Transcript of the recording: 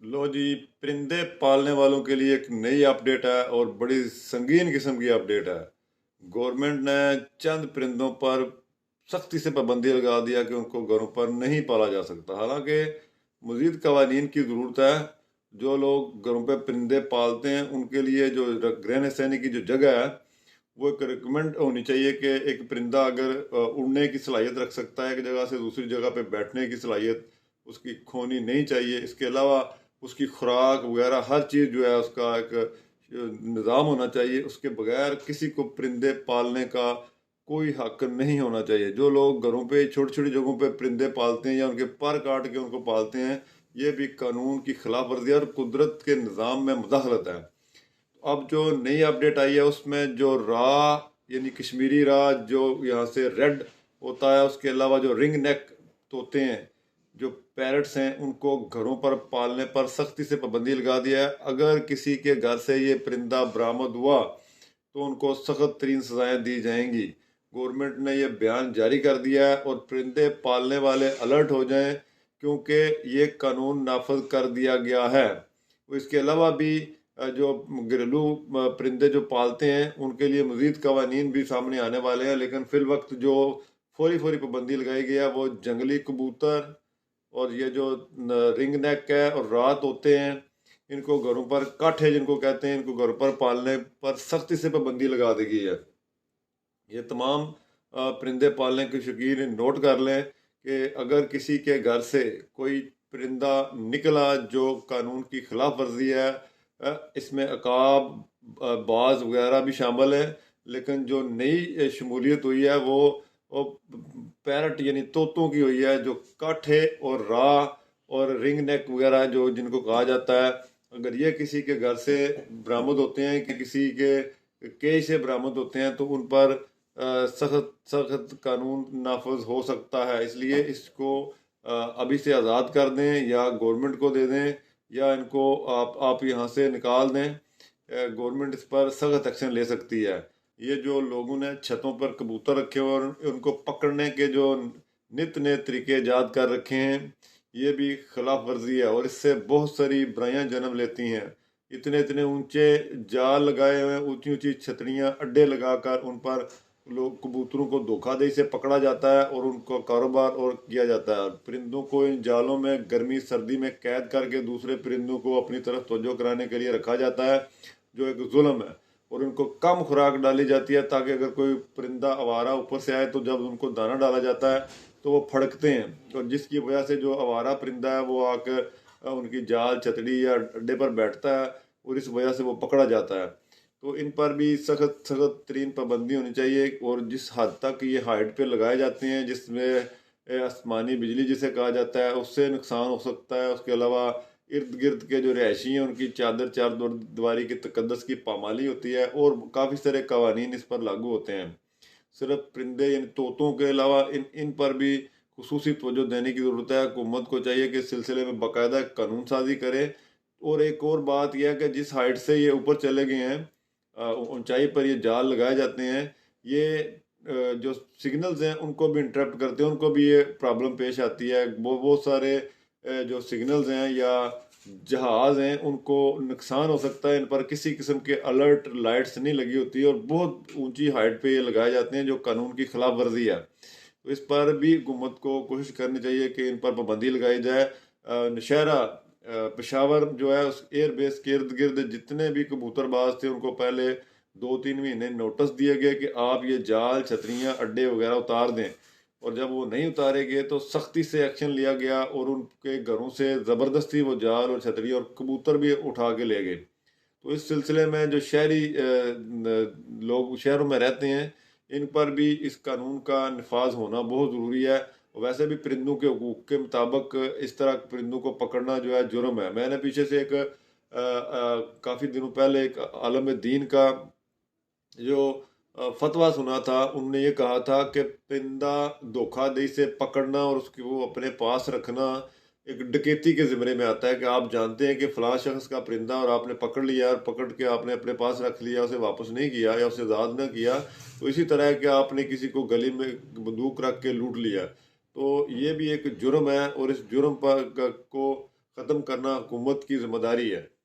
लो जी, परिंदे पालने वालों के लिए एक नई अपडेट है और बड़ी संगीन किस्म की अपडेट है। गवर्नमेंट ने चंद परिंदों पर सख्ती से पाबंदी लगा दिया कि उनको घरों पर नहीं पाला जा सकता। हालांकि मजीद कवानीन की ज़रूरत है। जो लोग घरों पे परिंदे पालते हैं उनके लिए जो रहने सहने की जो जगह है वो एक रिकमेंड होनी चाहिए कि एक परिंदा अगर उड़ने की सलाहियत रख सकता है एक जगह से दूसरी जगह पे बैठने की सलाहियत उसकी खोनी नहीं चाहिए। इसके अलावा उसकी खुराक वगैरह हर चीज़ जो है उसका एक निज़ाम होना चाहिए। उसके बगैर किसी को परिंदे पालने का कोई हक नहीं होना चाहिए। जो लोग घरों पे छोटी छोटी जगहों पे परिंदे पालते हैं या उनके पर काट के उनको पालते हैं, ये भी कानून की खिलाफ वर्जी है और कुदरत के निज़ाम में मुदाखलत है। अब जो नई अपडेट आई है उसमें जो यानी कश्मीरी जो यहाँ से रेड होता है, उसके अलावा जो रिंग नेक तोते हैं, जो पैरट्स हैं, उनको घरों पर पालने पर सख्ती से पाबंदी लगा दिया है। अगर किसी के घर से ये परिंदा बरामद हुआ तो उनको सख्त तरीन सजाएं दी जाएंगी। गवर्नमेंट ने यह बयान जारी कर दिया है और परिंदे पालने वाले अलर्ट हो जाएं क्योंकि ये कानून नाफज कर दिया गया है। इसके अलावा भी जो घरेलू परिंदे जो पालते हैं उनके लिए मजीद कवानीन भी सामने आने वाले हैं, लेकिन फिल वक्त जो फौरी फौरी पाबंदी लगाई गई है वो जंगली कबूतर और ये जो रिंग नेक है और रात होते हैं, इनको घरों पर काठे जिनको कहते हैं, इनको घरों पर पालने पर सख्ती से पाबंदी लगा दी गई है। ये तमाम परिंदे पालने के शौकीन नोट कर लें कि अगर किसी के घर से कोई परिंदा निकला जो कानून की खिलाफ वर्जी है, इसमें अकाब बाज वगैरह भी शामिल है, लेकिन जो नई शमूलियत हुई है वो पैरट यानी तोतों की हुई है, जो काठे और और रिंग नेक वगैरह जो जिनको कहा जाता है। अगर ये किसी के घर से बरामद होते हैं कि किसी के केज से बरामद होते हैं तो उन पर सख्त सख्त कानून नाफज हो सकता है। इसलिए इसको अभी से आज़ाद कर दें या गवर्नमेंट को दे दें या इनको आप यहाँ से निकाल दें। गवर्नमेंट इस पर सख्त एक्शन ले सकती है। ये जो लोगों ने छतों पर कबूतर रखे और उनको पकड़ने के जो नित नए तरीके ईजाद कर रखे हैं, ये भी खिलाफ वर्जी है और इससे बहुत सारी बुराइयां जन्म लेती हैं। इतने इतने ऊंचे जाल लगाए हुए, ऊंची ऊंची छतरियां, अड्डे लगाकर उन पर लोग कबूतरों को धोखाधड़ी से पकड़ा जाता है और उनको कारोबार और किया जाता है। परिंदों को इन जालों में गर्मी सर्दी में कैद करके दूसरे परिंदों को अपनी तरफ तवज्जो कराने के लिए रखा जाता है, जो एक जुल्म है। और उनको कम खुराक डाली जाती है ताकि अगर कोई परिंदा आवारा ऊपर से आए तो जब उनको दाना डाला जाता है तो वो फड़कते हैं, और जिसकी वजह से जो आवारा परिंदा है वो आकर उनकी जाल छतड़ी या अड्डे पर बैठता है और इस वजह से वो पकड़ा जाता है। तो इन पर भी सख्त सख्त तरीन पाबंदी होनी चाहिए। और जिस हद तक ये हाइट पे लगाए जाते हैं जिसमें आसमानी बिजली जिसे कहा जाता है, उससे नुकसान हो सकता है। उसके अलावा इर्द गिर्द के जो रहायशी हैं उनकी चादर चार दीवारी की तकद्दस की पामाली होती है और काफ़ी सारे कवानीन इस पर लागू होते हैं। सिर्फ परिंदे यानी तोतों के अलावा इन इन पर भी खुसूसी तवज्जो देने की ज़रूरत है। हुकूमत को चाहिए कि इस सिलसिले में बाकायदा कानून साजी करे। और एक और बात यह है कि जिस हाइट से ये ऊपर चले गए हैं, ऊंचाई पर ये जाल लगाए जाते हैं, ये जो सिग्नल्स हैं उनको भी इंटरप्ट करते हैं, उनको भी ये प्रॉब्लम पेश आती है। बहुत सारे जो सिग्नल्स हैं या जहाज हैं उनको नुकसान हो सकता है। इन पर किसी किस्म के अलर्ट लाइट्स नहीं लगी होती और बहुत ऊंची हाइट पे ये लगाए जाते हैं जो कानून की खिलाफ वर्जी है। तो इस पर भी हुकूमत को कोशिश करनी चाहिए कि इन पर पाबंदी लगाई जाए। नौशहरा पेशावर जो है उस एयर बेस के इर्द गिर्द जितने भी कबूतरबाज थे उनको पहले 2-3 महीने नोटिस दिए गए कि आप ये जाल छतरियाँ अड्डे वगैरह उतार दें, और जब वो नहीं उतारे गए तो सख्ती से एक्शन लिया गया और उनके घरों से ज़बरदस्ती वो जाल और छतरी और कबूतर भी उठा के ले गए। तो इस सिलसिले में जो शहरी लोग शहरों में रहते हैं, इन पर भी इस कानून का नफाज होना बहुत ज़रूरी है। वैसे भी परिंदों के हकूक़ के मुताबिक इस तरह परिंदों को पकड़ना जो है जुर्म है। मैंने पीछे से एक काफ़ी दिनों पहले एक आलम दीन का जो फतवा सुना था, उनने ये कहा था कि परिंदा धोखाधड़ी से पकड़ना और उसकी वो अपने पास रखना एक डकैती के ज़िम्मे में आता है। कि आप जानते हैं कि फ़लाँ शख्स का परिंदा और आपने पकड़ लिया और पकड़ के आपने अपने पास रख लिया, उसे वापस नहीं किया या उसे आज़ाद न किया, तो इसी तरह है कि आपने किसी को गली में बंदूक रख के लूट लिया। तो ये भी एक जुर्म है और इस जुर्म पर को ختم کرنا حکومت کی ذمہ داری ہے۔